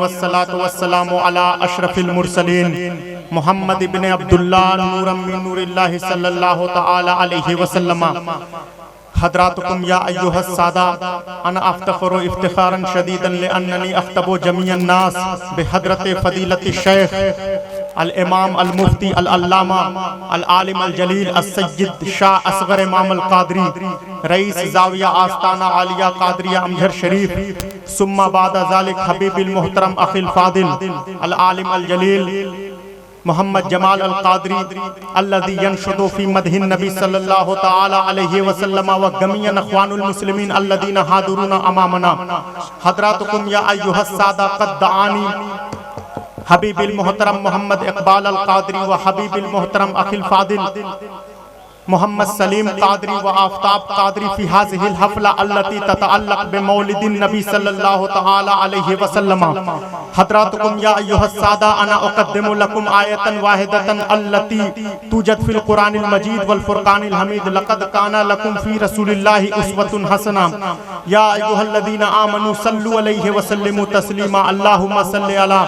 वस्सलातु वस्सलामु अला अशरफिल मुरसलीन मुहम्मद इब्न अब्दुल्लाह नूरम मिन नूरिल्लाह सल्लल्लाहु तआला अलैहि वसल्लम। हदरातुकुम या अय्युहस सादा अना अफ्तखरु इफ्तिखारन शदीदन लिअन्ननी अख्तबु जमीअन नास बिहदरत फदीलत शेख अल इमाम अल मुफ्ती अल अल्लामा अल आलिम अल जलील अस सय्यद शाह असगर इमाम अल कादरी रईस जाविया आस्ताना आलिया कादरिया अमजर शरीफ सुम्मा बादा ज़ालिक हबीबिल मुहतरम अखिल फादिल अल आलिम अल जलील मोहम्मद जमाल अल कादरी अल्लज़ी यनशुदु फी मदहिन नबी सल्लल्लाहु तआला अलैहि वसल्लम व गमियन अख्वानुल मुस्लिमीन अल्लज़ीना हादुरुना अमामना। हदरातुकुम या अय्युहस सादा क़द दआनी हबीबिल मुहतरम मोहम्मद इकबाल अल कादरी व हबीबिल मुहतरम अखिल फादिल मोहम्मद सलीम कादरी व आफ्ताब कादरी फी हाज़िहिल हफ़ला अल्लती ततअल्लक़ बिमौलिदिन नबी सल्लल्लाहु तआला अलैहि वसल्लम। हदरातुकुम या अय्युहस सादा अना उक़द्दिमु लकुम आयतन वाहिदतन अल्लती तुजद फिल कुरानिल मजीद वल फुरक़ानिल हमीद लक़द काना लकुम फी रसूलिल्लाहि उस्वतुन हसना। या अय्युहल्लज़ीना आमनू सल्लु अलैहि व सल्लिमू तस्लीमा। अल्लाहुम्मा सल्लि अला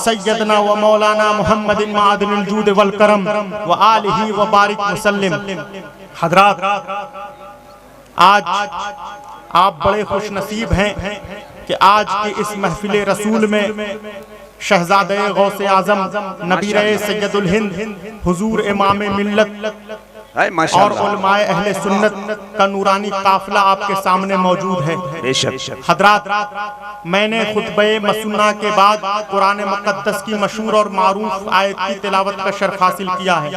सय्यदना व मौलाना मुहम्मदिन माअदनिल जूद वल करम व आलिहि व बारिक वसल्लिम। हज़रात, आज आप बड़े खुश नसीब हैं कि आज की इस महफिल रसूल में शहजादे गौसे आज़म नबीरे सैयदुल हिंद हुजूर इमाम मिल्लत और उलमाए अहले सुन्नत का नूरानी काफिला आपके सामने मौजूद है। हज़रात, मैंने खुतबे मसन्ना के बाद कुरान मुक़द्दस की मशहूर और मारूफ आयत की तिलावत का शर्फ हासिल किया है।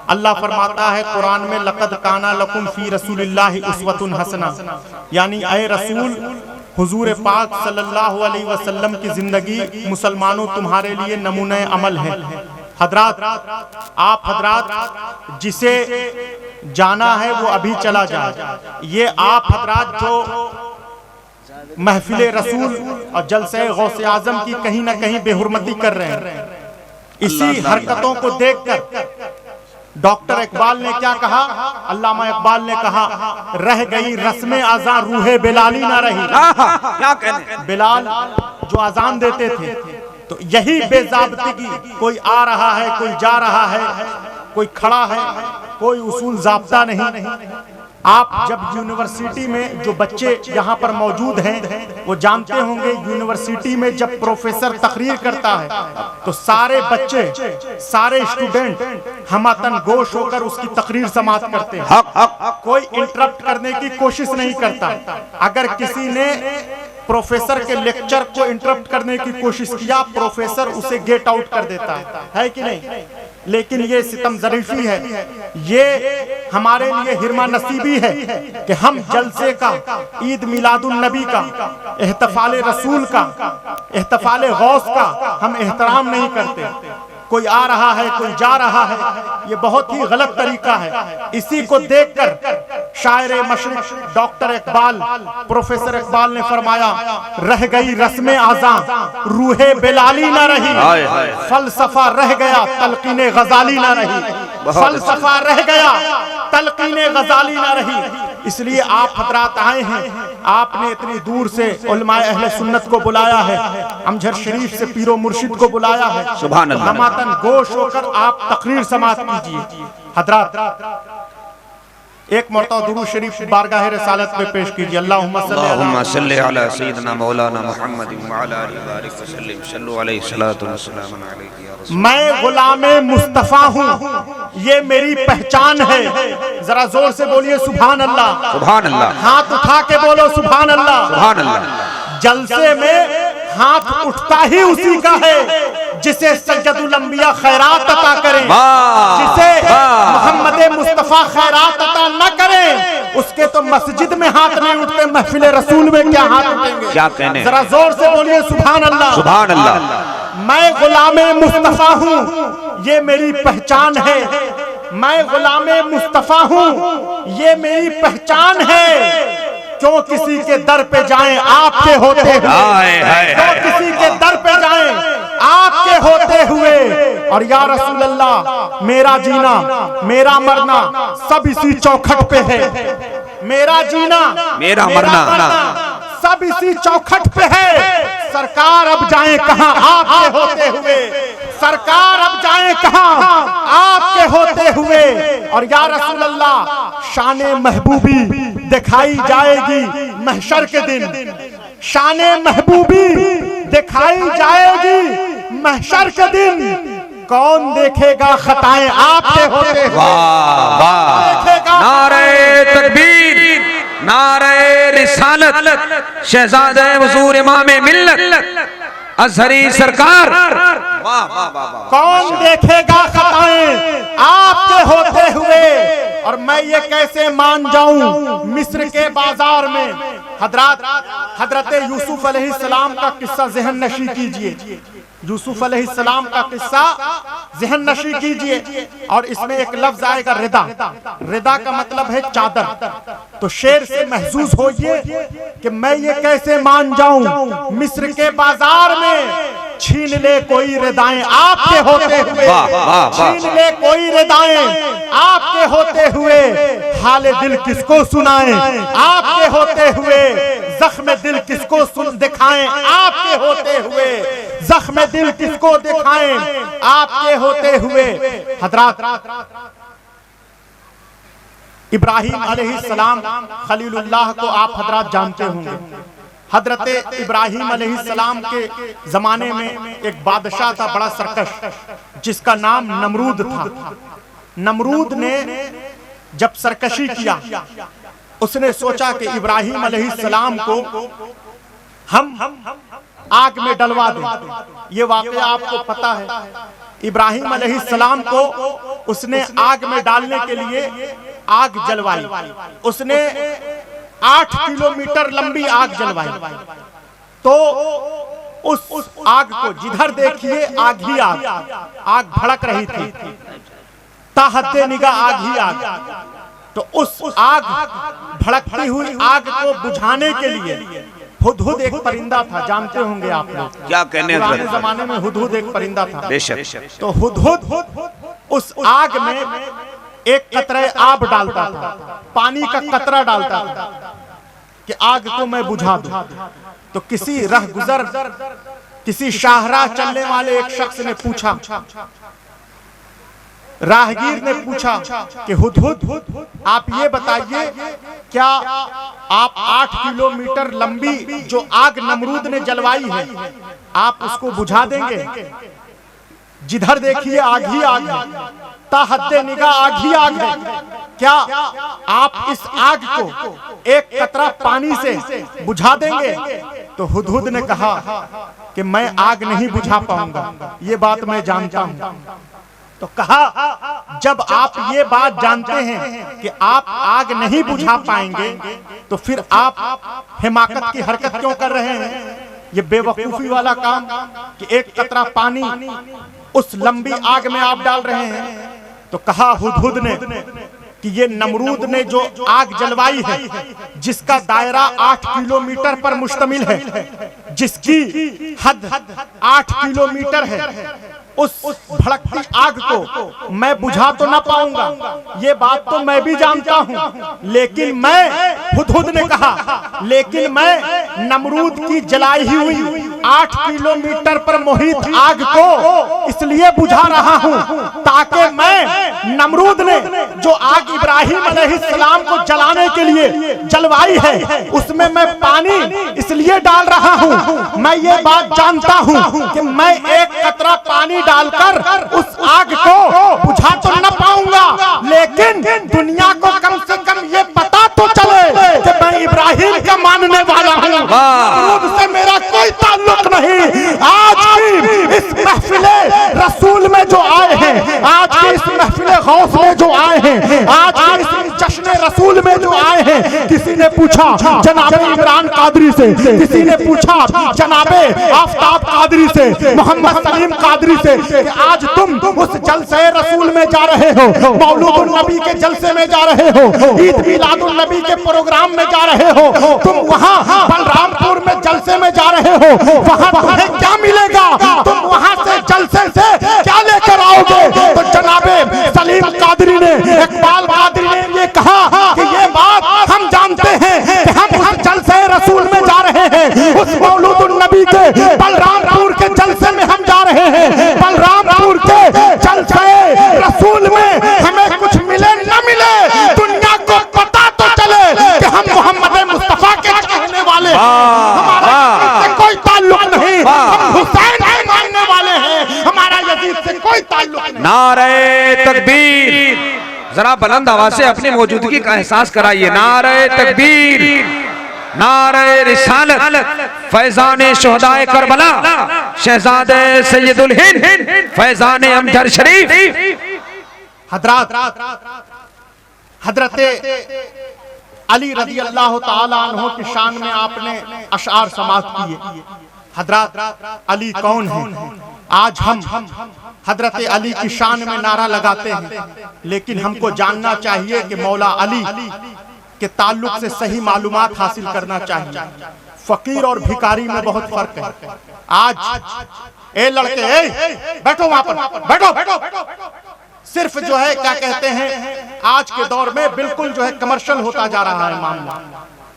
अल्लाह फरमाता है कुरान में, लक़द काना लकुम फी रसूलिल्लाहि उस्वतुन हसना, यानी ऐ रसूल हुजूर पाक सल्लल्लाहु अलैहि वसल्लम की जिंदगी मुसलमानों तुम्हारे लिए नमूने अमल है। हज़रात, आप हज़रात जिसे जाना है वो अभी चला जाए। ये आप हज़रात जो महफिल रसूल और जलसे गौसे आज़म की कहीं ना कहीं बेहुरमती कर रहे हैं, इसी हरकतों को देखकर डॉक्टर इकबाल ने क्या कहा, अल्लामा इकबाल ने कहा, रह गई रस्म आज़ान रूहे बिलाली ना रही। क्या कहने, बिलाल जो अजान देते थे, तो यही बेज़ाब्तिगी, कोई आ रहा है, कोई जा रहा है, कोई खड़ा है, कोई उसूल ज़ाब्ता नहीं। आप जब यूनिवर्सिटी में जो बच्चे यहाँ पर मौजूद हैं वो जानते होंगे, यूनिवर्सिटी में जब प्रोफेसर तकरीर करता है तो सारे बच्चे, सारे स्टूडेंट हमतन गोश होकर उसकी तकरीर समाप्त करते हैं। कोई इंटरप्ट करने की कोशिश नहीं करता। अगर किसी ने प्रोफेसर के लेक्चर को इंटरप्ट करने की कोशिश किया, प्रोफेसर उसे गेट आउट कर देता है कि नहीं? लेकिन ये सितम ज़रीफ़ी है, ये हमारे लिए हिरमा नसीबी है कि हम जलसे का, ईद मिलादुन नबी का, एहतफाल रसूल का, एहतफाल गौस का हम एहतराम नहीं करते। कोई आ रहा है, कोई जा रहा है, ये बहुत ही गलत तरीका है। इसी को देखकर शायर मशरिक डॉक्टर इकबाल, प्रोफेसर इकबाल ने फरमाया, रह गई रस्म आज़ां रूहे बिलाली ना रही, फलसफा रह गया तलकीने गजाली ना रही, फलसफा रह गया तलकीने गजाली ना रही। इसलिए आप हज़रात आए हैं, आपने इतनी दूर से उलमाए अहले सुन्नत को बुलाया है, अमजर शरीफ से पीरो मुर्शिद को बुलाया है, सुभान अल्लाह, नमातन गोश होकर आप तकरीर समाप्त कीजिए। हज़रात, एक मरतबा दुरूद शरीफ बारगाह रिसालत में पेश कीजिए। अल्लाहुम्मा सल्ली अला सय्यिदना मौलाना मुहम्मद व अला आलिहि बारिक वसल्लम सल्लु अलैहि सलातु व सलाम अलैहि या रसूल। मैं गुलामे मुस्तफा हूँ, ये मेरी पहचान है। जरा जोर से बोलिए सुभान अल्लाह, सुभान अल्लाह। हाथ उठा के बोलो सुभान अल्लाह, सुभान अल्लाह। जलसे में हाथ उठता ही उसी का है जिसे सय्यदुल अंबिया खैरात अता करें, जिसे मोहम्मद मुस्तफा खैरात अता न करें उसके तो मस्जिद में हाथ नहीं उठते, महफिल रसूल में क्या हाथ उठेंगे? क्या कहने, जरा जोर से बोलिए सुभान अल्लाह, सुभान अल्लाह। मैं गुलामे मुस्तफा हूँ, ये मेरी पहचान है। मैं गुलामे मुस्तफा हूँ, ये मेरी पहचान है। क्यों किसी के दर पे जाएं आपके होते हुए, क्यों किसी के दर पे जाएं आपके होते हुए। और या रसूल अल्लाह, मेरा जीना मेरा मरना सब इसी चौखट पे है। मेरा जीना मेरा मरना सब इसी चौखट पे है। सरकार अब जाएं कहां आपके होते हुए, सरकार अब जाएं कहां आपके होते हुए। और या रसूल अल्लाह, शाने महबूबी दिखाई जाएगी महशर के दिन, शाने महबूबी दिखाई जाएगी महशर के दिन। कौन देखेगा खताएं आपके होते हुए? वाह वाह, नारे तकबीर, नारे रिसालत, शहजादे हुजूर इमामे मिल्लत अज़हरी सरकार। वाह वाह वाह, कौन देखेगा खताएं आपके होते हुए? और मैं ये कैसे मान जाऊं मिस्र के बाजार में हजरत यूसुफ अलैहिस्सलाम का किस्सा ज़हन नशी कीजिए, यूसुफ अलैहिस्सलाम का किस्सा ज़हन नशी कीजिए। और इसमें एक लफ्ज आएगा रिदा, रिदा का मतलब है चादर। तो शेर से महसूस होइए कि मैं ये कैसे मान जाऊं मिस्र के बाजार में छीन ले कोई रिदाएं आपके होते हुए, छीन ले कोई रिदाएं आपके होते हुए। हाले दिल किसको सुनाएं आपके होते हुए, जख्म दिल किसको सुन दिखाएं आपके होते हुए, जख्म दिल किसको दिखाएं आपके होते हुए। हजरात, इब्राहिम अलैहिस्सलाम खलीलुल्लाह को आप हजरात जानते होंगे। हजरत इब्राहिम अलैहिस्सलाम के जमाने में एक बादशाह था बड़ा सरकश, जिसका नाम नमरूद था। नमरूद ने जब सरकशी किया, उसने सोचा कि इब्राहिम अलैहिस्सलाम को हम आग में डलवा दें। ये वाकया आपको पता है। इब्राहिम अलैहिस्सलाम को उसने आग में डालने के लिए आग जलवाई। उसने 8 किलोमीटर लंबी आग जलवाई। तो उस आग को जिधर देखिए आग ही आग, आग भड़क रही थी, ताहते निगाह आग ही आग। तो उस आग भड़कती हुई आग को बुझाने के लिए हुदहुद एक परिंदा था, जानते होंगे आप लोग। क्या कहने हैं? पुराने जमाने में हुदहुद एक परिंदा था। बेशक। तो हुदहुद उस आग में एक कतरे आब डालता था, पानी का कतरा डालता था कि आग को मैं बुझा दूं। तो किसी रहगुजर, किसी शाहराह चलने वाले एक शख्स ने पूछा, राहगीर ने पूछा कि हुदहुद आप ये बताइए, क्या आप 8 किलोमीटर लंबी जो आग नमरूद ने जलवाई है, आप उसको बुझा देंगे? जिधर देखिए आग ही आग है, ताहद्दे निगाह आग ही आग है। क्या आप इस आग को एक कतरा पानी से बुझा देंगे? तो हुदहुद ने कहा कि मैं आग नहीं बुझा पाऊंगा, ये बात मैं जानता हूं। तो कहा, जब आप ये बात जानते हैं कि आप आग नहीं बुझा पाएंगे, तो फिर आप हिमाकत की हरकत क्यों कर रहे हैं? ये बेवकूफी वाला काम कि एक कतरा पानी उस लंबी आग में आप डाल रहे हैं। तो कहा हुदहुद ने कि ये नमरूद ने जो आग जलवाई है, जिसका दायरा 8 किलोमीटर पर मुश्तमिल है, जिसकी हद 8 किलोमीटर है, उस भड़कती आग को मैं बुझा तो ना पाऊंगा, ये बात तो मैं भी जानता हूं। लेकिन मैं, हुदहुद ने कहा, लेकिन मैं नमरूद की जलाई हुई 8 किलोमीटर पर मोहित आग को इसलिए बुझा रहा हूं ताकि मैं नमरूद ने जो आग इब्राहिम अलैहिस्सलाम को जलाने के लिए जलवाई है, उसमें मैं पानी इसलिए डाल रहा हूं। मैं ये बात जानता हूं कि मैं एक कतरा पानी डालकर उस आग को बुझा तो न पाऊंगा, लेकिन दुनिया को कम से कम ये पता तो चले कि मैं इब्राहिम का मानने वाला हूं, नमरूद से मेरा कोई ताल्लुक नहीं। आज की इस महफिले रसूल में जो आए हैं, आज की इस महफिले गौस में जो आए हैं, आज की इस जश्न रसूल में जो आए हैं, किसी ने पूछा जनाबे इमरान कादरी से, किसी ने पूछा जनाबे आफ्ताब कादरी से, मोहम्मद सलीम कादरी से कि आज तुम उस जलसे रसूल में जा रहे हो, मौलूदुन नबी के जलसे में जा रहे हो, ईद मिलादुन नबी के प्रोग्राम में जा रहे हो, तुम वहां बलरामपुर में जलसे में जा रहे हो, वहां तुम्हें क्या मिलेगा? तुम वहां से जलसे से क्या लेकर आओगे? तो जनाबे सलीम कादरी ने, इकबाल कादरी ने ये कहा कि ये बात हम जानते हैं कि हम उस जलसे रसूल में जा रहे हैं, उस मौलूदुन नबी के ताल्लुक नहीं। नारे तकबीर, जरा बुलंद आवाज से अपनी मौजूदगी का एहसास कराइए। नारे तकबीर, नारे रिसालत, फैजाने शोहदाए करबला, शहजादे सैयदुल हिंद, फैजाने अमजद शरीफ। हजरत अली रज़ी अल्लाह ताला अन्हु की शान में आपने अशआर समाअत किए। हजरत अली कौन है? आज हम हजरत अली की शान में नारा लगाते हैं, लेकिन हमको जानना चाहिए कि मौला अली के ताल्लुक से सही मालूमात हासिल करना चाहिए। फकीर और भिखारी में बहुत फर्क है। आज ए लड़के, बैठो वहां पर, बैठो। सिर्फ जो है क्या कहते हैं, आज के दौर में बिल्कुल जो है कमर्शियल होता जा रहा है मामला।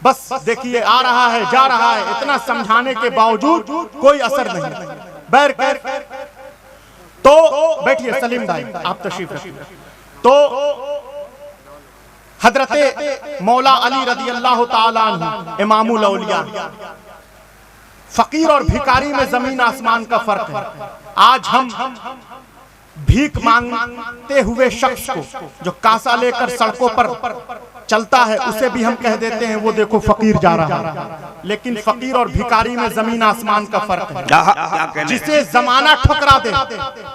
बस देखिए, आ रहा है जा रहा है, इतना समझाने के बावजूद कोई असर नहीं। बैर तो बैठिए सलीम भाई, आप तशरीफ रखिए। तो हजरत मौला अली रज़ी अल्लाह ताला अन्हु इमामुल औलिया, फकीर और भिखारी में जमीन आसमान का फर्क है। आज हम भीख मांगते हुए शख्स को जो कासा लेकर सड़कों पर चलता है, उसे भी हम कह देते हैं वो देखो फकीर जा रहा है। लेकिन फकीर और भिखारी में जमीन आसमान का फर्क है। जिसे जमाना ठुकरा दे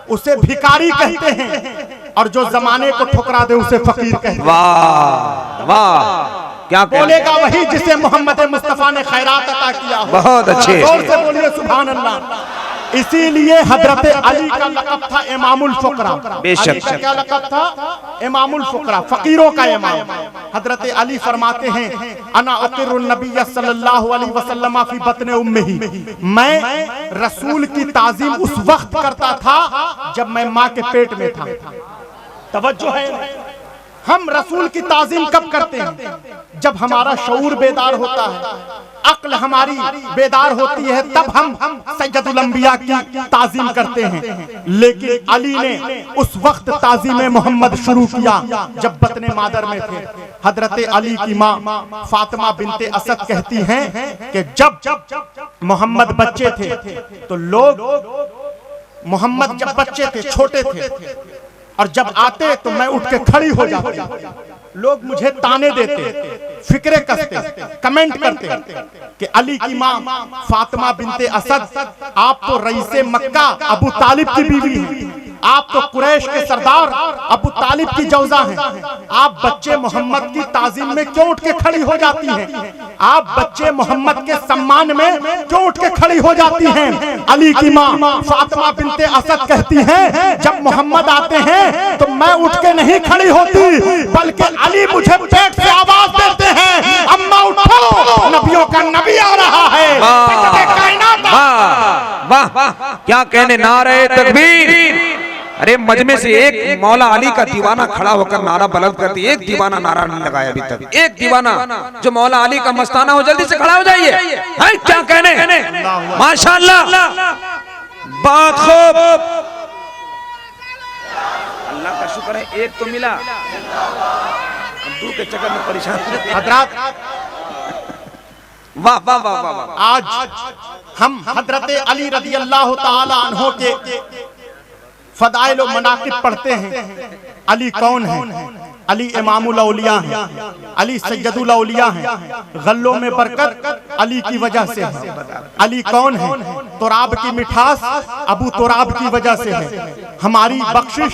उसे भिखारी कहते हैं, और जो जमाने को ठुकरा दे उसे फकीर कहते हैं। वाह वाह, क्या बोलेगा वही जिसे मोहम्मद मुस्तफा ने खैरात अता किया। बहुत अच्छे, जोर से बोलिए सुभान अल्लाह। इसीलिए हजरत अली का लक़ब था इमामुल फुकरा। बेशक, क्या लक़ब था? इमामुल फुकरा, फकीरों का इमाम। हजरत अली फरमाते हैं, अना उक़िरुन नबी सल्लल्लाहु अलैहि वसल्लम फी बत्न उम्मिही, मैं रसूल की ताज़ीम उस वक्त करता था जब मैं माँ के पेट में था। तवज्जो है, हम रसूल की ताज़ीम कब करते हैं? जब हमारा शऊर बेदार होता है, अक्ल हमारी बेदार होती है, तब हम सैयदुल अंबिया की ताज़ीम करते हैं। लेकिन अली ने उस वक्त ताज़ीम मोहम्मद शुरू किया जब बतने मादर में थे। हजरत अली की माँ फातिमा बिनते असद कहती हैं कि जब मोहम्मद बच्चे थे तो लोग, मोहम्मद जब बच्चे थे, छोटे थे, और जब आते तो मैं उठ के खड़ी हो जाती। लोग मुझे ताने देते, फिक्रे कसते, कमेंट करते कि अली की माँ फातिमा बिनते असद, आप तो रईसे मक्का अबू तालिब की बीवी हैं, आप तो कुरैश के सरदार अबू तालिब की जौजा हैं, आप बच्चे मोहम्मद की ताज़ीम में क्यों उठ के खड़ी हो जाती हैं? आप बच्चे मोहम्मद के सम्मान में क्यों उठ के खड़ी हो जाती हैं? अली की माँ फातिमा बिनते असद कहती हैं, जब मोहम्मद आते हैं तो मैं उठ के नहीं खड़ी होती, बल्कि अली मुझे पेट से आवाज देते हैं, अम्मा उठो, नबियों का नबी आ रहा है। वाह वाह, क्या कहने, नारे तकबीर। अरे मजमे से एक मौला अली का दीवाना खड़ा होकर नारा बुलंद करती, एक दीवाना नारा नहीं लगाया अभी तक। एक दीवाना जो मौला अली का मस्ताना हो, जल्दी से खड़ा हो जाइए। है क्या कहने, माशाअल्लाह, बहुत खूब, अल्लाह का शुक्र है एक तो मिला, दो के चक्कर में परेशान। वाह वाह वाह वाह। आज हम हजरत अली रज़ी अल्लाह ताला अन्हु के फदाइल व मनाकिब पढ़ते हैं। अली कौन है? अली इमामुल औलिया है, अली सैयदुल औलिया है। गल्लों में बरकत अली की वजह से है। अली कौन है? तुराब की मिठास अबू तुराब की वजह से है। हमारी बख्शिश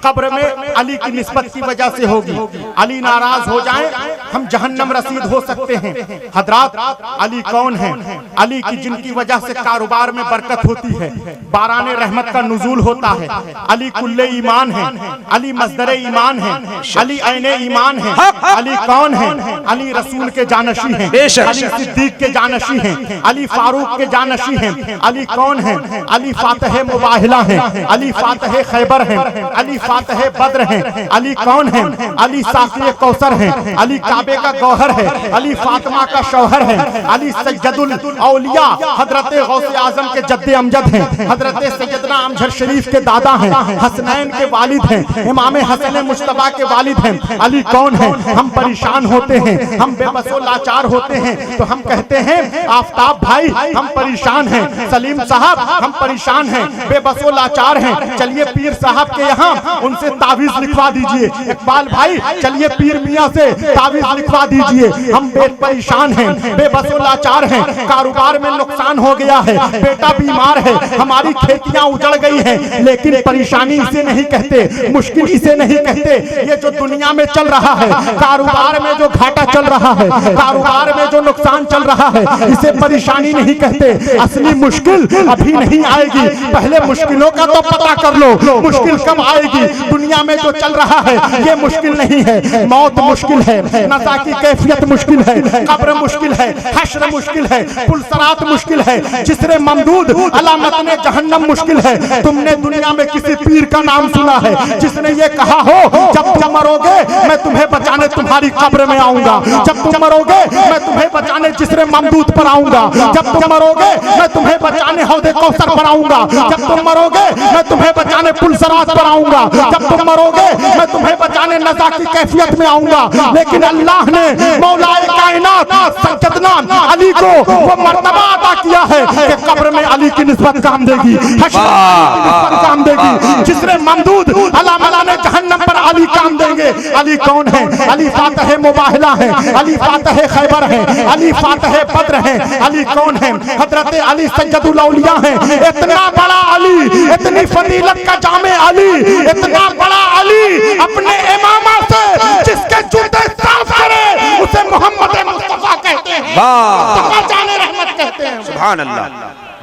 कब्र में अली की निस्बत की वजह से होगी। अली नाराज हो जाएं, हम जहन्नम रसीद हो सकते हैं। हजरात, अली कौन है? अली की जिनकी वजह से कारोबार में बरकत होती है, बाराने रहमत का नुजूल होता है। अली कुल्ले ईमान है, अली मस्दर ईमान है, अली ऐने ईमान है। अली कौन है? अली रसूल के जानशी हैं, अली सिद्दीक के जानशी हैं, अली फारूक के जानशी हैं। अली कौन है? अली फातह मुबाहिला हैं, अली फातह खैबर हैं, अली फातह बद्र हैं। अली कौन है? अली साक़ी कौसर हैं, अली काबे का गौहर है, अली फातिमा का शौहर है, अली सैयदुल औलिया हजरत गौसे आजम के जद्दे अमजद हैं, हजरत सैयदना अमजद शरीफ के दादा हैं, हसनैन के वालिद हैं, इमाम हसन मुश्तबा के वालिद हैं। अली कौन है? हम परेशान होते हैं, हम बेबसो लाचार होते हैं तो हम कहते हैं आफताब भाई हम परेशान हैं, सलीम साहब हम परेशान हैं, बेबसो लाचार हैं, चलिए पीर साहब के यहाँ उनसे तावीज लिखवा दीजिए। इकबाल भाई चलिए पीर मियाँ से तावीज लिखवा दीजिए। हम परेशान हैं, बेबसो लाचार हैं, कारोबार में नुकसान हो गया है, बेटा बीमार है, हमारी खेतियां उजड़ गई हैं, लेकिन परेशानी इसे नहीं कहते, मुश्किल इसे नहीं कहते। ये जो दुनिया में चल रहा है, कारोबार में जो घाटा चल रहा है, कारोबार में जो नुकसान चल रहा है, इसे परेशानी नहीं कहते। असली मुश्किल अभी नहीं आएगी, पहले मुश्किलों का तो पता कर लो, मुश्किल कब आएगी। दुनिया में जो चल रहा है ये मुश्किल नहीं है, मौत मुश्किल है, नशा की कैफियत मुश्किल है, कब्र मुश्किल है, हश्र मुश्किल है, पुलसरात मुश्किल है, जिसरे ममदूद अलामतने जहन्नम मुश्किल है। तुमने दुनिया में किसी पीर का नाम सुना है जिसने ये कहा हो जब तुम मरोगे मैं तुम्हें बचाने तुम्हारी कब्र में आऊंगा, जब तुम मरोगे मैं तुम्हें बचाने जिसरे ममदूद पर आऊंगा, जब तुम मरोगे मैं तुम्हें बचाने हौदे कौसर पर आऊंगा, जब तुम मरोगे मैं तुम्हें बचाने पुलसरात पर आऊंगा, जब तुम मरोगे मैं तुम्हें बचाने नशा की कैफियत में आऊंगा। लेकिन अल्लाह ने मौलाए कायनात सैयदना अली को वो मर्तबा अता किया है कि कब्र में अली की निस्बत काम देगी, हश्र में निस्बत काम देगी, जिसरे ममदूद अला मलाने जहन्नम पर अली काम देंगे। अली कौन है? अली फातह मुबाहिला है, अली फातह खैबर है, अली फातह बद्र है। अली कौन है? हजरत अली सैयदुल औलिया है। इतना बड़ा अली, इतनी फजीलत का जामे अली, इतना बड़ा अली अपने इमामा से जिसके जूते साफ करे उसे मोहम्मद मुस्तफा कहते हैं, मुस्तफा जाने रहमत कहते हैं। सुभान अल्लाह।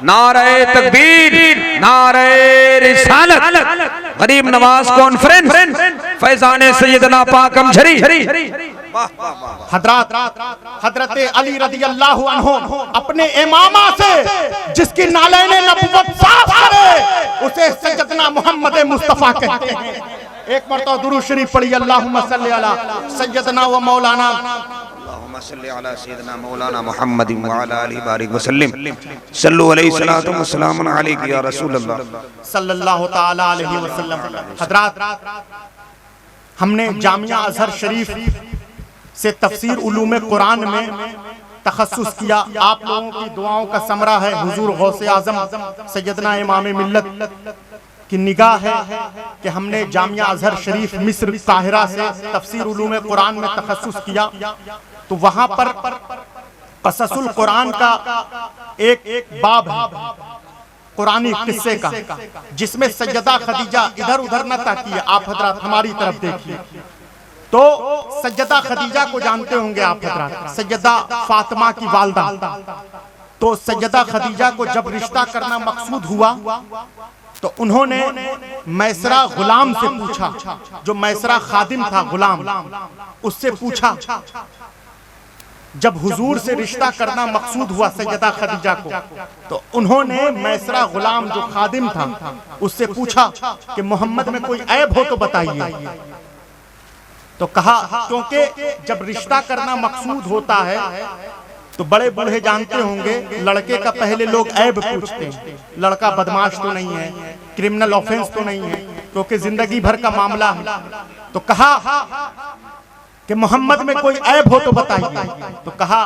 नारे तकबीर, नारे रिसालत, गरीब नवाज कॉन्फ्रेंस, फैजान सैयदना पाकम झरी। हजरत अली रज़ी अल्लाहु अन्हु अपने इमामा से जिसकी नालैने नबुव्वत साफ करे उसे सैयदना मोहम्मद मुस्तफा कहते हैं। एक मरतबा दुरूद शरीफ पढ़िए, अल्लाहुम्मा सल्ली अला सैयदना व मौलाना सैयदना मौलाना मुहम्मद व अला आलिहि बारिक वसल्लम सल्लल्लाहु अलैहि सलातु व सलामुन अलैका या रसूल अल्लाह सल्लल्लाहु तआला अलैहि वसल्लम। हजरात, हमने जामिया अजहर शरीफ से तफसीर उलूम कुरान में तखस्सुस किया। आप लोगों की दुआओं का समरा है हुजूर गौसे आजम सैयदना इमाम मिल्लत की निगाह है कि हमने जामिया अजहर शरीफ मिस्र काहिरा से तफसीर उलूम कुरान में तखस्सुस किया, तो वहां पर क़ससुल कुरान का एक बाब है कुरानी किस्से का, जिसमें सैयदा खदीजा इधर उधर न ताकिए, आप हजरात हमारी तरफ देखिए। तो सैयदा खदीजा को जानते होंगे आप हजरात, सैयदा फातिमा की वालदा। तो सैयदा खदीजा को जब रिश्ता करना मकसूद हुआ तो उन्होंने मैसरा गुलाम से पूछा, जो मैसरा खादिम था गुलाम, उससे पूछा। जब हुजूर से रिश्ता करना मकसूद हुआ सैयदा खदीजा को, तो उन्होंने मैसरा गुलाम जो खादिम था उससे पूछा कि मोहम्मद में कोई ऐब हो तो बताइए। तो कहा क्योंकि जब रिश्ता करना मकसूद होता है तो बड़े बूढ़े जानते होंगे, लड़के का पहले लोग ऐब पूछते हैं, लड़का बदमाश तो नहीं है, क्रिमिनल ऑफेंस तो नहीं है, क्योंकि जिंदगी भर का मामला है। तो कहा कि मोहम्मद में कोई ऐब हो तो बताइए। तो कहा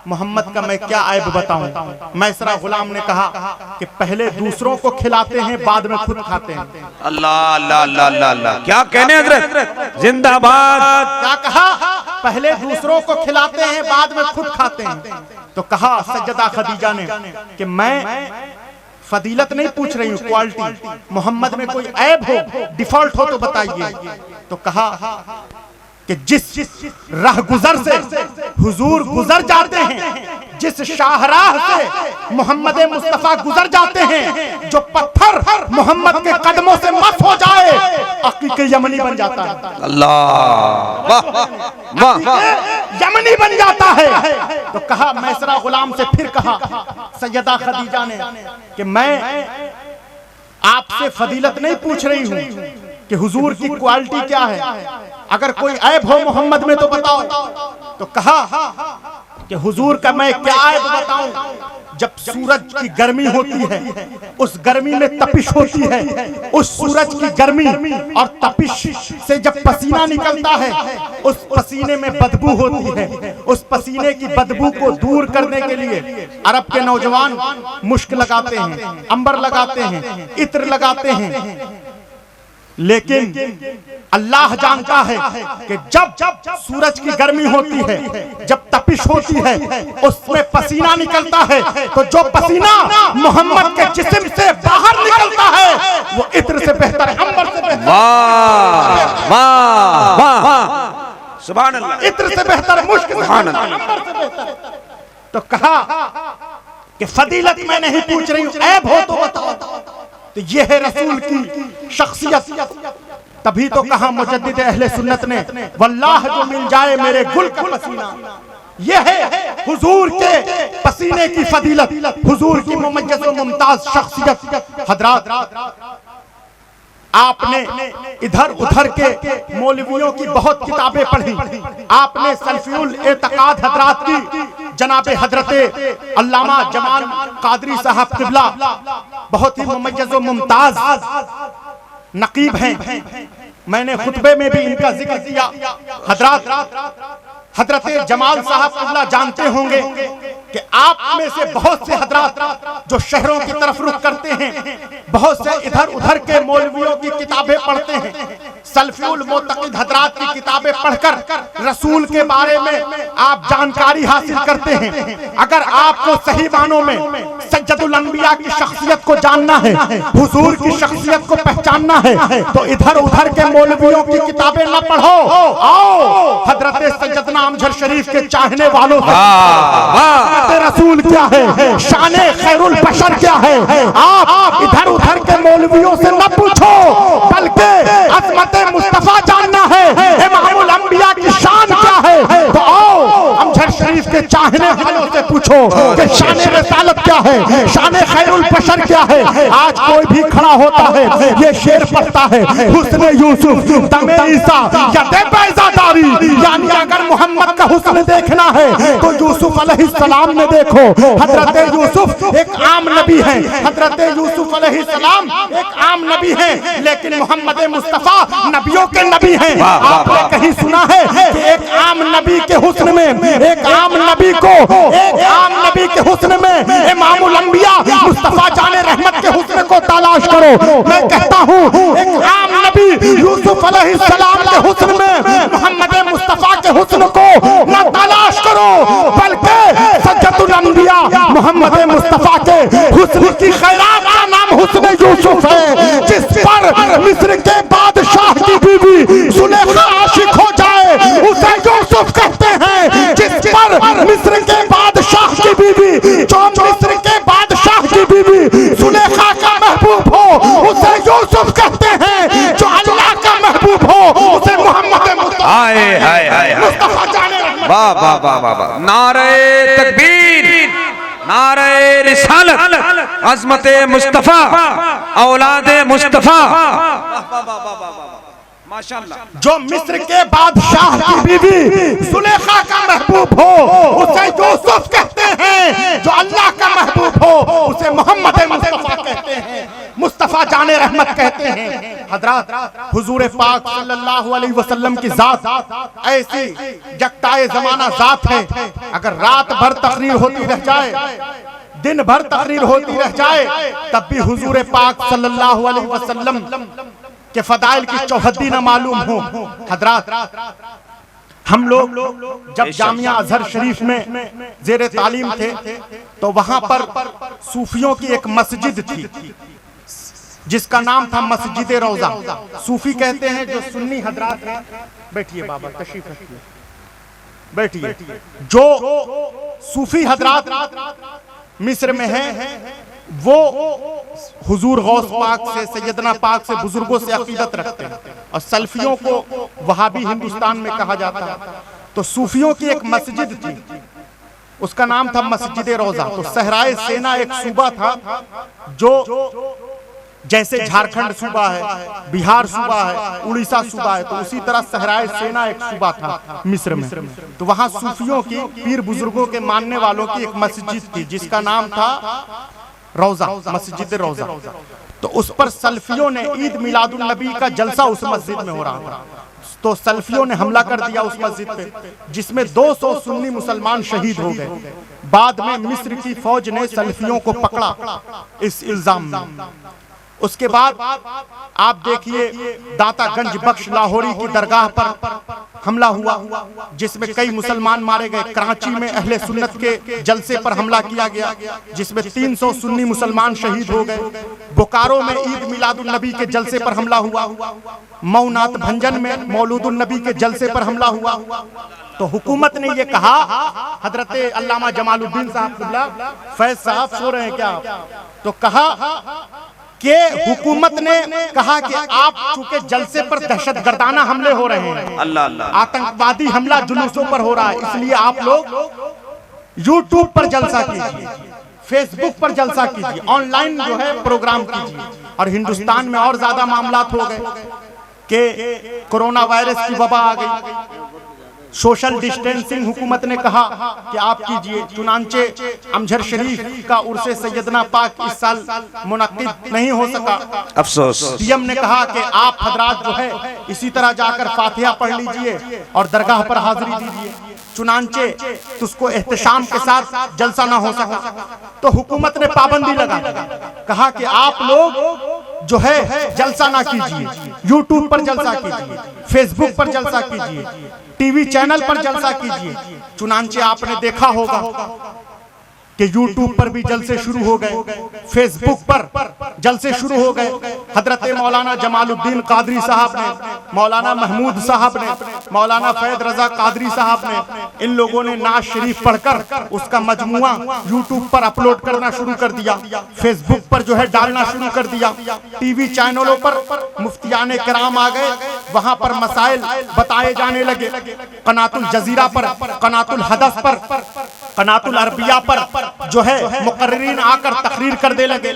मोहम्मद का मैं क्या ऐब बताऊं। मैसरा गुलाम ने कहा कि पहले दूसरों को खिलाते हैं बाद में खुद खाते हैं। अल्लाह अल्लाह अल्लाह अल्लाह, क्या कहने हजरत, जिंदाबाद। क्या कहा? पहले दूसरों को खिलाते हैं बाद में खुद खाते हैं। तो कहा सैयदा खदीजा ने कि मैं फजीलत नहीं पूछ रही हूँ, क्वालिटी, मोहम्मद में कोई ऐब हो, डिफॉल्ट हो तो बताइए। तो कहा कि जिस राह गुजर से हुजूर गुजर जाते हैं, जिस शाहराह से मोहम्मद मुस्तफा गुजर जाते हैं, जो पत्थर मोहम्मद के कदमों से मस हो जाए अकीके यमनी बन जाता है। अल्लाह वाह वाह, यमनी बन जाता है। तो कहा मैसरा गुलाम से, फिर कहा सैयदा खदीजा ने कि मैं आपसे फजीलत नहीं पूछ रही हूँ, कि हुजूर की क्वालिटी क्या है, अगर कोई ऐब हो मोहम्मद में तो बताओ। तो कहा कि हुजूर का मैं क्या ऐब बताऊं, जब सूरज की गर्मी होती है, उस गर्मी में तपिश होती है, उस सूरज की गर्मी और तपिश से जब पसीना निकलता है, उस पसीने में बदबू होती है। उस पसीने की बदबू को दूर करने के लिए अरब के नौजवान मुश्क लगाते हैं, अंबर लगाते हैं, इत्र लगाते हैं। लेकिन अल्लाह जानता है कि जब सूरज की गर्मी होती है, जब तपिश होती है, उसमें पसीना निकलता है, तो जो पसीना मोहम्मद के जिस्म से बाहर निकलता है वो इत्र से बेहतर है, अंबर से बेहतर। वाह वाह वाह, सुभान अल्लाह। इत्र से बेहतर, मुश्क से बेहतर, अंबर से बेहतर। तो कहा कि फजीलत मैं नहीं पूछ रही हूं, ऐब हो तो बताओ। तो ये है रसूल की शख्सियत। तभी तो कहा मुजद्दिद अहले सुन्नत ने, वल्लाह जो मिल जाए मेरे गुल का पसीना। ये है हुजूर के पसीने की फजीलत, हुजूर की मुमय्यज़ व मुमताज शख्सियत। हजरात, आपने इधर उधर के मौलवियों की बहुत किताबें पढ़ी, आपने सल्फियुल एतकाद हजरात की जनाबे हजरते अल्लामा जमाल कादरी साहब किबला बहुत ही मुमय्यज़ व मुमताज नकीब हैं। मैंने खुतबे में भी इनका जिक्र किया। हजरत जमाल साहब किबला जानते होंगे कि आप में से बहुत से हजरात जो शहरों की तरफ रुख करते हैं, बहुत से इधर उधर के मौलवियों की किताबें पढ़ते हैं, सल्फियुल मोतक़िद हजरात की किताबें पढ़कर रसूल के बारे में आप जानकारी हासिल करते हैं। अगर आपको सही मानों में सज्जदुल अंबिया की शख्सियत को जानना है, हुजूर की शख्सियत को पहचानना है, तो इधर उधर के मौलवियों की किताबें न पढ़ो, आओ हजरत सैयदना अमजद शरीफ के चाहने वालों से रसूल क्या है, शाने खैरुल बशर क्या है, आप इधर उधर के मौलवियों से न पूछो, बल्कि अज़मत मुस्तफा जानना है, इमामुल अंबिया की शान क्या है। तो आओ अमजद शरीफ के चाहने वालों से पूछो कि शाने रिसालत क्या है, शाने खैरुल बशर क्या है। आज कोई भी खड़ा होता है, ये शेर पढ़ता है, हुस्न यूसुफ दमे ईसा या दे बैज़ादारी, यानी अगर मोहम्मद का हुस्न देखना है तो यूसुफ अलैहिस्सलाम ने देखो। हजरत यूसुफ एक आम नबी है, हजरत यूसुफ अलैहिस्सलाम एक आम नबी है, लेकिन मोहम्मद मुस्तफा नबियों के नबी हैं। आपने कहीं सुना है कि एक आम नबी के हुस्न में, एक आम नबी को, एक आम नबी के हुस्न में इमामुल अंबिया मुस्तफा जाने रहमत के हुस्न को तलाश करो। मैं कहता हूँ एक आम नबी यूसुफ अलैहिस्सलाम के हुस्न में मोहम्मद मुस्तफा के हुस्न को न तलाश करो, बल्कि सज्जदुल अंबिया मोहम्मद मुस्तफा के हुस्न की खैरात का नाम हुस्न यूसुफ है, जिस पर मिस्र के बादशाह की बीवी सुलेखा आशिक हो जाए उसे यूसुफ कहते हैं। जिस पर मिस्र के बादशाह की बीवी, जो मिस्र के बादशाह की बीवी सुलेखा का महबूब हो उसे यूसुफ कहते हैं। जो अल्लाह का महबूब हो उसे मोहम्मद मुस्तफा जाने। वाह वाह वाह वाह वाह, नारे तकबीर, नारे रिसालत, अज़मत मुस्तफा, औलादे मुस्तफा, माशाअल्लाह। जो मिस्र के बादशाह की बीवी सुलेखा का महबूब हो उसे यूसुफ कहते हैं, जो अल्लाह का महबूब हो उसे मोहम्मद मुस्तफा कहते हैं, मुस्तफा जाने रहमत कहते हैं। हजरात, हुजूर पाक सल्लल्लाहु अलैहि वसल्लम की जात ऐसी यकताए जमाना जात है, अगर रात भर तकरीर होती रह जाए, दिन भर तकरीर होती रह जाए, तब भी हुजूर पाक सल्लल्लाहु अलैहि वसल्लम के फदाइल की चौहद्दी न मालूम हो। हजरात, हम लोग जब जामिया अजहर शरीफ में जेरे तालीम थे तो वहां पर सूफियों की एक मस्जिद थी जिसका नाम था मस्जिद रोजा। सूफी कहते हैं जो सुन्नी हजरात हैं, बैठिए बाबा तशरीफ रखिए, बैठिए। जो सूफी हजरात मिस्र में हैं वो हुजूर गौस पाक से, सैयदना पाक से, बुजुर्गों से अकीदत रखते हैं, और सल्फियों को वहाबी हिंदुस्तान में कहा जाता है। तो सूफियों की एक मस्जिद थी, उसका नाम था मस्जिद रोजा। तो सहराए सेना एक सूबा था जो जैसे झारखंड सूबा है, बिहार सूबा है, उड़ीसा सूबा है, तो उसी तरह सहराए सेना एक सूबा था मिस्र में। तो वहां सूफियों की, पीर बुजुर्गों के मानने वालों की एक मस्जिद थी जिसका नाम था रोजा, मस्जिद रोजा। तो उस पर सल्फियों ने ईद मिलादुन नबी का जलसा उस मस्जिद में हो रहा था, तो सल्फियों ने हमला कर दिया उस मस्जिद पे, जिसमें 200 सुन्नी मुसलमान शहीद हो गए। बाद में मिस्र की फौज ने सल्फियों को पकड़ा इस इल्जाम में। उसके बाद आप देखिए दातागंज बख्श लाहौरी की दरगाह पर हमला हुआ, जिसमें कई मुसलमान मारे गए। कराची में अहले सुन्नत के जलसे पर हमला किया गया, जिसमें 300 सुन्नी मुसलमान शहीद हो गए। बोकारो में ईद मिलादुन नबी के जलसे पर हमला हुआ। मऊनात भंजन में मौलूदुन नबी के जलसे पर हमला हुआ। तो हुकूमत ने ये कहा, हजरत अल्लामा जमालुद्दीन साहब फैज साहब सो रहे हैं क्या? तो कहा कि हुकूमत ने कहा कि आप चूंकि जलसे पर दहशतगर्दाना हमले हो रहे हैं, अल्लाह अल्लाह, आतंकवादी हमला जुलूसों पर हो रहा है, इसलिए आप लोग यूट्यूब पर जलसा कीजिए, फेसबुक पर जलसा कीजिए, ऑनलाइन जो है प्रोग्राम कीजिए। और हिंदुस्तान में और ज्यादा मामलात हो गए कि कोरोना वायरस की वबा आ गई। सोशल डिस्टेंसिंग हुकूमत ने कहा कि आप कीजिए, चुनांचे अमजर शरीफ का उर्से सैयदना पाक इस साल मुनक्किद नहीं हो सका, अफसोस। पीएम ने कहा कि आप हजरात जो है इसी तरह जाकर फातिहा पढ़ लीजिए और दरगाह पर हाजिरी दीजिए, चुनांचे उसको एहतशाम के साथ जलसा ना हो सका। तो हुकूमत ने पाबंदी लगा, कहा कि आप लोग जो है जलसा ना कीजिए, यूट्यूब पर जलसा कीजिए, फेसबुक पर जलसा कीजिए, टीवी चैनल पर जलसा कीजिए। चुनांचे आपने देखा होगा कि यूट्यूब पर भी जलसे शुरू हो गए, फेसबुक पर जलसे शुरू हो गए। हजरत मौलाना जमालुद्दीन कादरी साहब ने, मौलाना महमूद साहब ने, मौलाना फैद रजा कादरी साहब ने, इन लोगों ने नाज शरीफ पढ़कर उसका मजमुआ यूट्यूब पर अपलोड करना शुरू कर दिया, फेसबुक पर जो है डालना शुरू कर दिया। टीवी चैनलों पर मुफ्तियाने किराम आ गए, वहां पर मसाइल बताए जाने लगे। कनातुल जजीरा पर, कनातुल हदस पर, कनातुल अरबिया पर जो है मुकर्रिरीन आकर तकरीर कर दे लगे।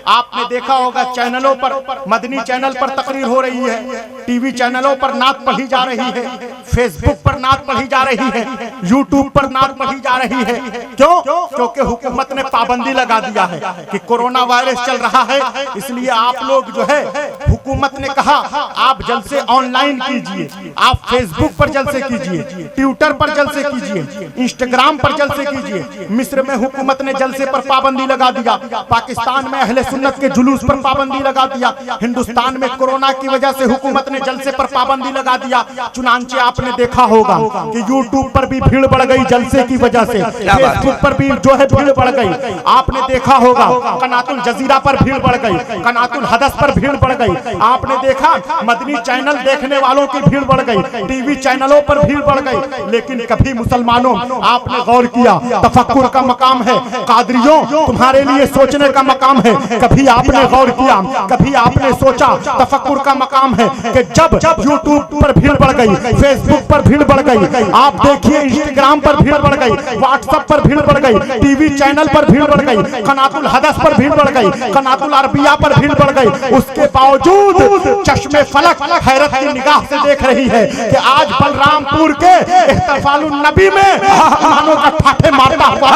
आपने देखा होगा चैनलों पर, मदनी चैनल पर तकरीर हो रही है, टीवी चैनलों पर नात पढ़ी जा रही है, फेसबुक पर नात पढ़ी जा रही है, यूट्यूब पर नात पढ़ी जा रही है। क्यों? क्योंकि हुकूमत ने पाबंदी लगा दिया है कि कोरोना वायरस चल रहा है, इसलिए आप लोग जो है, हुकूमत ने कहा आप जलसे ऑनलाइन कीजिए, आप फेसबुक पर जलसे कीजिए, ट्विटर पर जलसे कीजिए, इंस्टाग्राम पर जलसे कीजिए। मिस्र में हुकूमत ने जलसे पर पाबंदी लगा दिया, पाकिस्तान में अहले सुन्नत के जुलूस पर पाबंदी लगा दिया, हिंदुस्तान में कोरोना की वजह से हुकूमत ने जलसे पर पाबंदी लगा दिया। चुनांचे आपने देखा होगा कि यूट्यूब पर भी भीड़ बढ़ गई जलसे की वजह से, फेसबुक पर भी जो है भीड़ बढ़ गई। आपने देखा होगा कनातुल जजीरा पर भीड़ बढ़ गई, कनातुल हदस पर भीड़ बढ़ गई। आपने देखा मदनी चैनल देखने वालों की भीड़ बढ़ गई, टीवी चैनलों पर भीड़ बढ़ गई। लेकिन कभी मुसलमानों आपने गौर किया, तफक्कुर का मकाम है, कादरियों तुम्हारे लिए सोचने का मकाम है। कभी आपने गौर किया, कभी आपने सोचा, तफक्कुर का मकाम है कि जब यूट्यूब पर भीड़ बढ़ गई, फेसबुक पर भीड़ बढ़ गई, आप देखिए इंस्टाग्राम पर भीड़ बढ़ गई, व्हाट्सएप पर भीड़ बढ़ गई, टीवी चैनल पर भीड़ बढ़ गई, कनातुल हदस पर भीड़ बढ़ गई, कनातुल अरबिया पर भीड़ बढ़ गई। उसके बावजूद चश्मे फलक हैरत की निगाह से देख रही है कि आज बलरामपुर के इहतिफालुन नबी में मुसलमानों का ठाठे मारता हुआ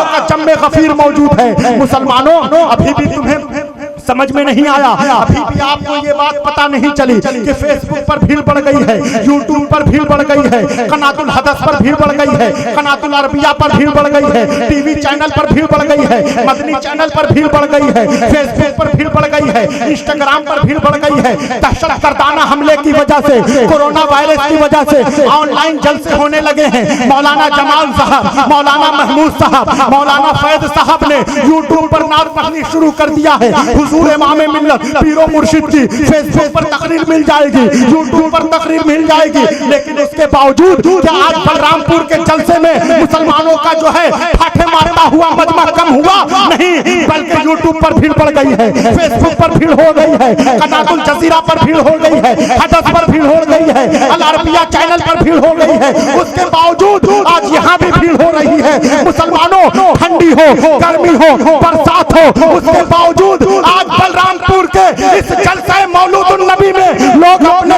का जम्मे गफीर मौजूद है। मुसलमानों अभी भी तुम्हें समझ में नहीं आया, अभी भी आपको ये बात पता नहीं चली कि फेसबुक पर भीड़ बढ़ गई है, यूट्यूब पर भीड़ बढ़ गई है, कनातुल हदस पर भीड़ बढ़ गई है, कनातुल अरबिया पर भीड़ बढ़ गई है, टीवी चैनल पर भीड़ बढ़ गई है, मदनी चैनल पर भीड़ बढ़ गई है, फेसबुक पर भीड़ बढ़ गई है, इंस्टाग्राम पर भीड़ बढ़ गई है। दहशतगर्दाना हमले की वजह से, कोरोना वायरस की वजह से ऑनलाइन जलसे होने लगे हैं। मौलाना जमाल साहब, मौलाना महमूद साहब, मौलाना फैद साहब ने यूट्यूब पर नात पढ़नी शुरू कर दिया है। हुजूर इमाम मिल्लत पीरो मुर्शिद की फेसबुक पर तकरीर मिल जाएगी, यूट्यूब पर तकरीर मिल जाएगी। लेकिन इसके बावजूद क्या आज बलरामपुर के जलसे में मुसलमानों का जो है ठाठे मारता हुआ मजमा कम हुआ? नहीं, बल्कि यूट्यूब पर भीड़ बढ़ गई है, फेसबुक पर भीड़ हो गई है, कनातुल जजीरा पर भीड़ हो गई है, हदस पर भीड़ हो गई है, अल अरबिया चैनल पर भीड़ हो गई है। उसके बावजूद आज यहाँ भी भीड़ हो रही है। मुसलमानों ठंडी हो, गर्मी हो, बरसात हो, उसके बावजूद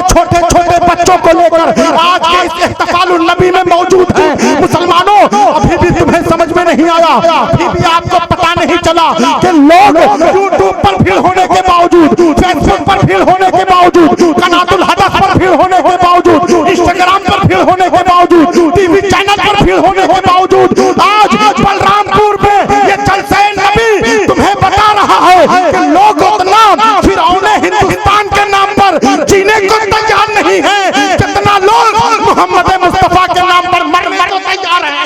छोटे छोटे बच्चों को लेकर आज के इस इहतिफालुन नबी में मौजूद है। मुसलमानों, अभी भी तुम्हें समझ में नहीं आया, अभी भी आपको पता नहीं चला कि लोग यूट्यूब पर भीड़ होने के बावजूद, फेसबुक पर भीड़ होने के बावजूद, कनातुल हदफ पर भीड़ होने के बावजूद, इंस्टाग्राम पर भीड़ होने के बावजूद, टीवी चैनल पर भीड़ होने के बावजूद आज बलरामपुर में ये जलसे नबी तुम्हें बता रहा है कि लोग उतना फिरौने हिंदुस्तान के नाम पर जीने को तैयार नहीं है जितना लोग मोहम्मद मुस्तफा के नाम पर मरने को तैयार है,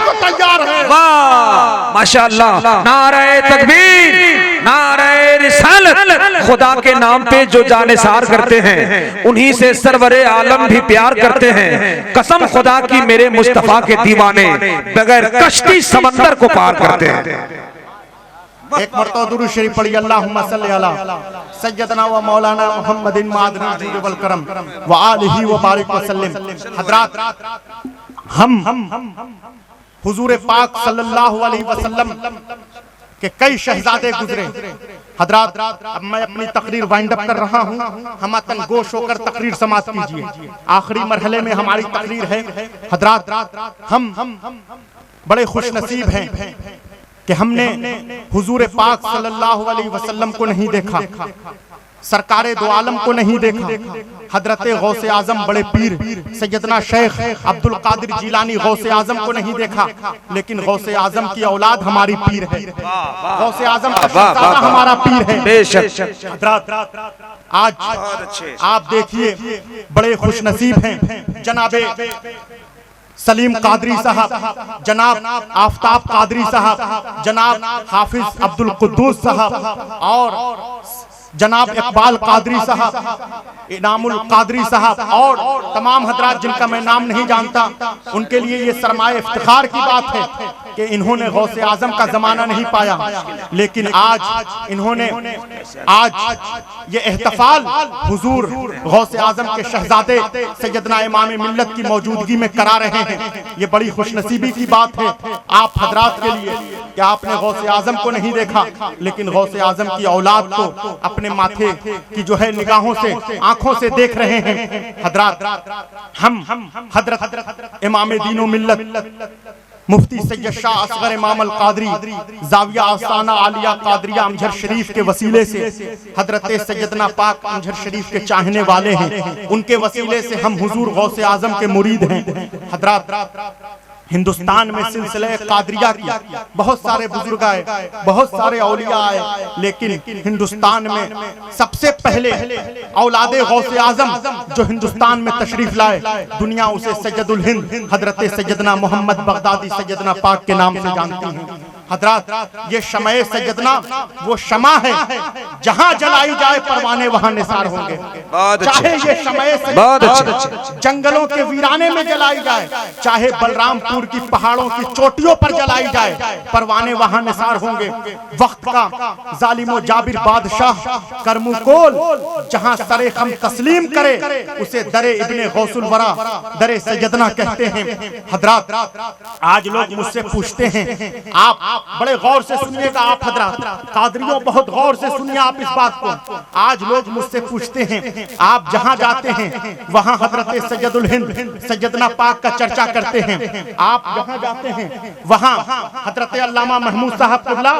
को तैयार है। वाह माशाअल्लाह, नारे तकबीर, नारे रिसालत। खुदा के नाम पे जो जानिसार करते हैं उन्हीं से सरवरे आलम भी प्यार करते हैं। कसम खुदा की मेरे मुस्तफा के दीवाने बगैर कश्ती समंदर को पार करते हैं। एक मरतबा दुरूद शरीफ पढ़िए, अल्लाहुम्मा सल्ली अला सय्यदना व मौलाना मुहम्मदिन मादनी जुद वल करम व आलिहि व बारिक व सल्लिम। हजरात, हम हुजूर पाक सल्लल्लाहु अलैहि वसल्लम के कई शहजादे गुजरे। हजरात, अब मैं अपनी तकरीर वाइंड अप कर रहा हूँ, हम गोश होकर तकरीर समाप्त कीजिए। आखिरी मरहले में हमारी तकरीर है। हजरात, हम बड़े खुश नसीब हैं कि हमने हुजूर पाक सल्लल्लाहु अलैहि वसल्लम को नहीं देखा, सरकारे दो आलम को नहीं देखा, हजरत गौसे आजम बड़े पीर सैयदना शेख अब्दुल कादिर जिलानी गौसे आजम को नहीं देखा, लेकिन गौसे आजम की औलाद हमारी पीर है, गौसे आजम का शहजादा हमारा पीर है। आज आप देखिए बड़े खुश नसीब हैं, जनाबे सलीम कादरी साहब, जनाब आफताब कादरी साहब, जनाब हाफिज अब्दुल कुद्दूस साहब और जनाब इकबाल कादरी साहब, इनामुल कादरी साहब और तमाम हजरात जिनका मैं नाम नहीं जानता, उनके लिए ये सरमाए इफ्तिखार की बात है कि इन्होंने गौसे आजम का जमाना नहीं पाया, लेकिन आज इन्होंने आज ये एहतफाल हुजूर गौसे आजम के शहजादे सैयदना इमाम मिल्लत की मौजूदगी में करा रहे हैं। ये बड़ी खुशनसीबी की बात है आप हजरात के लिए कि आपने गौसे आजम को नहीं देखा, लेकिन गौसे आजम की औलाद को अपने माथे की जो है निगाहों से, आंखों से देख रहे हैं। हजरात, हम हजरत इमाम दीनो मिल्लत मुफ्ती सैयद शाह असगर इमाम अल कादरी जाविया आस्ताना आलिया कादरिया अमजर शरीफ के वसीले से, हजरत सैयदना पाक अमजर शरीफ के चाहने वाले हैं, उनके वसीले से हम हुजूर गौसे आजम के मुरीद हैं। हजरात, हिंदुस्तान में सिलसिले कादरिया की बहुत सारे बुजुर्ग आए, बहुत सारे औलिया आए, लेकिन हिंदुस्तान में सबसे पहले औलादे गौसे आजम जो हिंदुस्तान में तशरीफ लाए, दुनिया उसे सैयदुल हिंद हजरत सैयदना मोहम्मद बगदादी सैयदना पाक के नाम से जानती है। हजरात, ये शमए सैयदना वो शमा है, जहां जलाई जाए परवाने वहां निसार होंगे। चाहे ये शमए जंगलों के वीराने में जलाई जाए, चाहे बलरामपुर की पहाड़ों की चोटियों पर जलाई जाए, परवाने वहां निसार होंगे। वक्त का जालिमो जाबिर बादशाह करमुकोल जहां सरे खम तस्लीम करे, उसे दरे इब्ने गौसुल वरा दरे सैयदना कहते हैं। हजरात, आज लोग मुझसे पूछते हैं, आप बड़े गौर से सुनिएगा, आप हजरात कादरियों बहुत गौर से सुनिए आप इस बात को। आज लोग मुझसे पूछते हैं, आप जहां जाते हैं वहां हजरत सैयदुल हिंद सैयदना पाक का चर्चा करते हैं, आप जहां जाते हैं वहां हजरत अल्लामा महमूद साहब कुल्ला,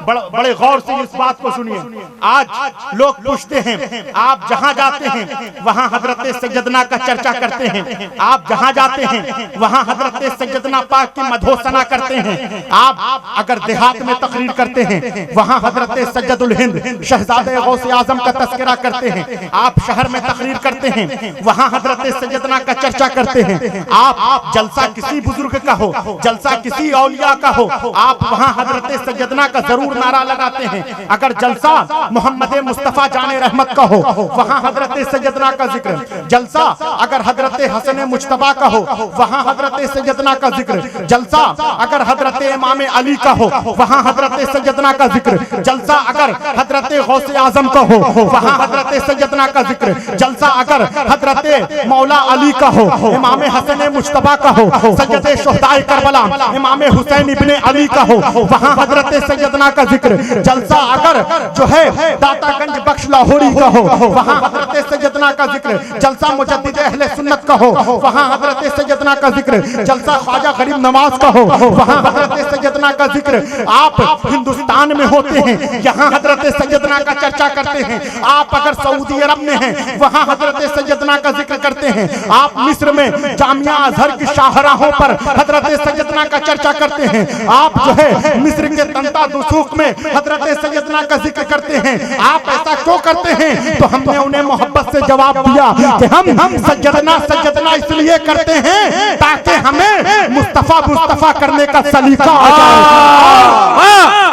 बड़े गौर से इस बात को सुनिए। आज लोग पूछते हैं, आप जहां जाते हैं वहां हजरत सैयदना का चर्चा करते हैं, आप जहां जाते हैं वहां हजरत सैयदना पाक की मधोसना करते हैं, आप अगर देहात में तकरीर करते हैं वहां हजरत सैयदुल हिंद शहजादे गौसे आजम का तस्करा करते हैं, आप शहर में तकरीर करते हैं वहां हजरत सैयदना का चर्चा करते हैं, आप जलसा किसी बुजुर्ग का हो, जलसा किसी औलिया का हो, आप वहां हजरत सैयदना का जरूर नारा लगाते हैं। अगर जलसा मोहम्मद मुस्तफा जाने रहमत का हो वहां हजरत सैयदना का जिक्र, जलसा अगर हजरत हसन मुज्तबा का हो वहां हजरत सैयदना का जिक्र, जलसा अगर हजरत इमाम अली का का हो वहाँ हजरत सैयदना का जिक्र। जलसा अगर हजरत गौसे आजम का हो वहाँ हजरत सैयदना का जिक्र। जलसा अगर हजरत मौला अली का हो, इमाम हसन मुश्तबा का हो, सैयद शुहदाए करबला इमाम हुसैन इब्ने अली का हो वहाँ हजरत सैयदना का जिक्र। जलसा अगर जो है दातागंज बख्श लाहौरी का हो वहाँ हजरत सैयदना का जिक्र। जलसा मुजद्दिद अहले सुन्नत का हो वहाँ हजरत सैयदना का जिक्र। जलसा ख्वाजा गरीब नवाज का हो वहाँ हजरत सैयदना का जिक्र। आप हिंदुस्तान में होते हैं यहाँ हजरत सैयदना का चर्चा करते हैं। आप अगर सऊदी अरब में हैं वहाँ हजरत सैयदना का जिक्र करते हैं। आप मिस्र में जामिया अजहर की शाहराहों पर हजरत सैयदना का चर्चा करते हैं। आप जो है मिस्र के तंता दुसूक में हजरत सैयदना का जिक्र करते हैं। आप ऐसा क्यों करते हैं? तो हमने उन्हें मोहब्बत से जवाब दिया कि हम सैयदना सैयदना इसलिए करते हैं ताकि हमें मुस्तफा करने का सलीका आ जाए।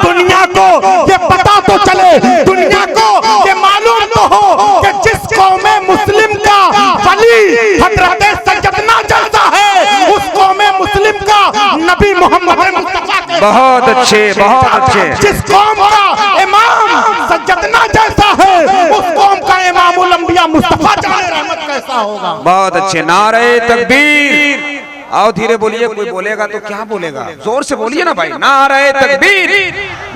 दुनिया को ये पता तो चले, दुनिया को ये मालूम तो हो कि जिस कौम मुस्लिम का वली हजरत सैयदना जैसा है उस कौम मुस्लिम का नबी मोहम्मद मुस्तफा के बहुत अच्छे, बहुत अच्छे। जिस कौम का इमाम सैयदना जैसा है उस कौम का इमामुल अंबिया मुस्तफा जाने रहमत कैसा होगा। बहुत अच्छे। नारे तकबीर। आओ धीरे बोलिए, कोई बोलेगा तो क्या बोलेगा, जोर से बोलिए ना भाई। नारे तकबीर,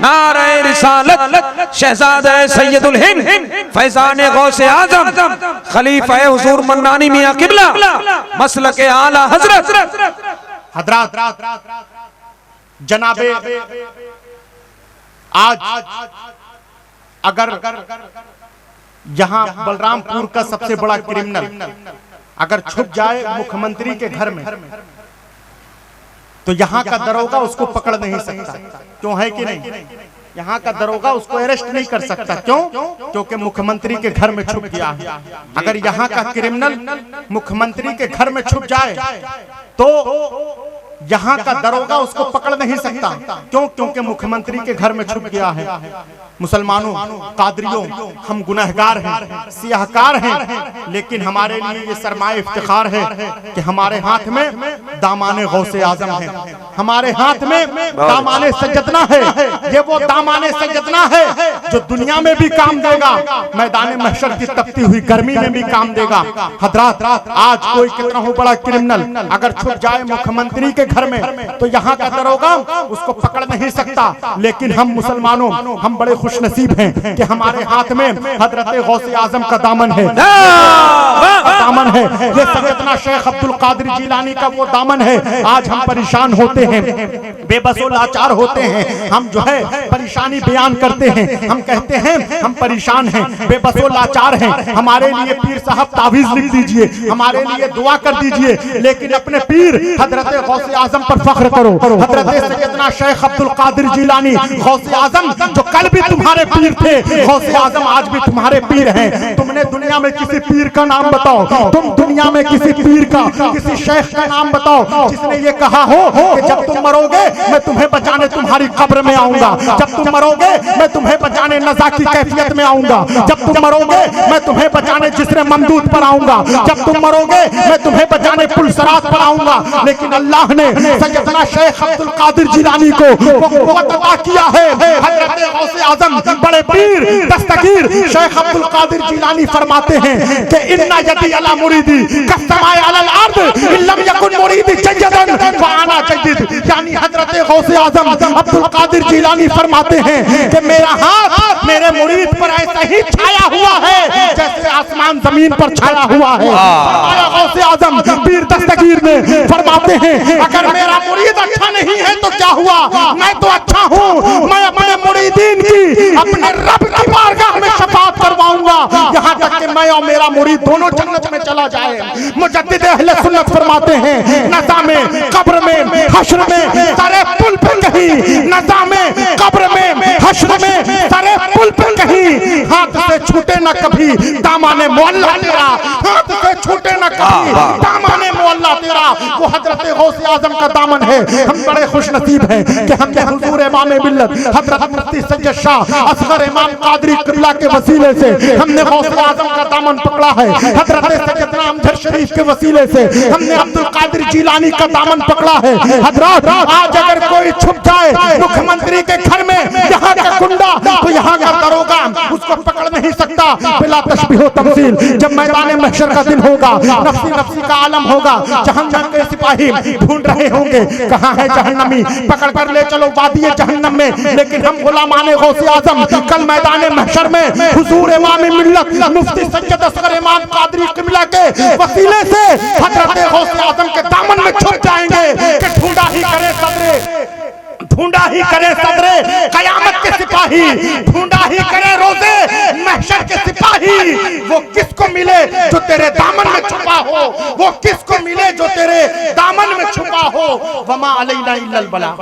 नारे रिसालत, शहजादा सैयदुल हिंद, फैजान गौसे आजम, खलीफा हुजूर मन्नानी मियां किबला, मसलके आला हजरत हजरत जनाबे आज अगर यहाँ बलरामपुर का सबसे बड़ा क्रिमिनल अगर छुप जाए मुख्यमंत्री के घर में तो यहाँ का दरोगा उसको पकड़ नहीं सकता। क्यों है कि नहीं? यहाँ का दरोगा उसको अरेस्ट नहीं कर सकता। क्यों? क्योंकि मुख्यमंत्री के घर में छुप गया है। अगर यहाँ का क्रिमिनल मुख्यमंत्री के घर में छुप जाए तो यहाँ का दरोगा उसको पकड़ नहीं सकता। क्यों? क्योंकि मुख्यमंत्री के घर में छुप गया है। मुसलमानों, कादरियों, हम गुनहगार हैं, सियाहकार हैं, लेकिन हमारे लिए ये सरमाए इफ्तिखार है कि हमारे हाथ में दामाने गौसे आजम है, हमारे हाथ में दामाने सैयदना है। ये वो दामाने सैयदना है जो दुनिया में भी काम देगा, मैदान महशर की तपती हुई गर्मी में भी काम देगा। हजरात, आज कोई कितना हो बड़ा क्रिमिनल अगर छुप जाए मुख्यमंत्री के घर में तो यहाँ का दरोगा उसको पकड़ नहीं सकता। लेकिन हम मुसलमानों, हम बड़े खुश नसीब हैं कि हमारे हाथ में हजरत गौसे आजम का दामन है, दामन है। ये सैयदना शेख अब्दुल कादिर जिलानी का वो दामन है। आज हम परेशान होते हैं, बेबसो लाचार होते हैं, हम जो है परेशानी बयान करते हैं, हम कहते हैं हम परेशान हैं, बेबसो लाचार हैं, हमारे लिए पीर साहब तावीज लिख दीजिए, हमारे लिए दुआ कर दीजिए। लेकिन अपने पीर हजरत गौसे आजम पर फख्र करो। हजरत सैयदना शेख अब्दुल कादिर जिलानी गौसे आजम जो कल भी तुम्हारे पीर थे, गौसे आजम आज भी तुम्हारे पीर हैं। तुमने दुनिया में किसी पीर का नाम बताओ, तुम दुनिया में किसी पीर का, किसी शेख का नाम बताओ जिसने ये कहा हो कि जब तुम मरोगे मैं तुम्हें बचाने तुम्हारी कब्र में आऊंगा, जब तुम मरोगे मैं तुम्हें बचाने नज़ा की कैफियत में आऊंगा, जब तुम मरोगे मैं तुम्हें बचाने जिस्र ममदूद पर आऊंगा, जब तुम मरोगे मैं तुम्हें बचाने पुलसरात पर आऊंगा। लेकिन अल्लाह ने सैयदना शेख अब्दुल कादिर जिलानी को क़ुव्वत अता किया है। हजरत गौसे आजम बड़े पीर दस्तगीर शेख अब्दुल कादिर जिलानी फरमाते हैं कि इन्ना यदी अला मुरीदी कसमाए अलल अर्द इल्लम यकुन मुरीदी जयदन फाना जयद। यानी हजरत गौसे आजम अब्दुल कादिर जिलानी फरमाते हैं कि मेरा हाथ मेरे मुरीद पर ऐसा ही छाया हुआ है जैसे आसमान जमीन पर छाया हुआ है। हमारा गौसे आजम पीर दस्तगीर ने फरमाते हैं अगर मेरा मुरीद अच्छा नहीं है तो क्या हुआ, मैं तो अच्छा हूँ, मैं अपने मुरीदीन की अपने रब की बारगाह में शफाअत करवाऊंगा, यहाँ तक कि मैं और मेरा मुरीद दोनों जन्नत में चला जाए। मुजद्दिद अहले सुन्नत फरमाते हैं नज़ा में, कब्र में, हश्र में, सरे पुल पे कहीं, नज़ा में, कब्र में, हश्र में, सरे पुल पे कहीं हाथ से छूटे न कभी दामाने मोहल्ला तेरा, हाथ से छूटे न कभी दामाने मोहल्ला तेरा। वो हजरत गौसे आजम का दामन है। हम बड़े खुश नसीब हैं कि हमने हुजूर इमाम मिल्लत हजरत मुफ्ती सैयद शाह असगर इमाम कादरी किबला के वसीले से हमने गौसे आजम का दामन पकड़ा है। हजरत सैयदना अमजद शरीफ के वसीले से हमने अब्दुल कादिर जिलानी का दामन पकड़ा है। हजरत आज अगर कोई छुप जाए मुख्यमंत्री के घर में, यहाँ का गुंडा तो यहाँ का दरोगा उसको पकड़ नहीं सकता बिला तशबीह तमसील। जब मैदान महशर का दिन होगा, नफ्सी नफ्सी का आलम होगा, जहन्नम के सिपाही ढूंढ रहे होंगे कहाँ है जहन्नमी, पकड़ कर ले चलो वादी जहन्नम में। लेकिन हम गुलामाने गौसे आजम कल मैदान महशर में हुजूर इमाम मिल्लत मुफ्ती सैयद असगर इमाम कादरी किबला के वसीले से हजरत गौसे आजम के दामन में छुप जाएंगे कि ढूंढा ही करे सदरे, ढूंढा ही करे सदरे कयामत के सिपाही, ढूंढा ही करे रोजे महशर के सिपाही। वो किसको मिले जो तेरे दामन में छुपा हो, वो किसको मिले जो तेरे दामन में छुपा हो। वमा अलैना इल्लल बलाग।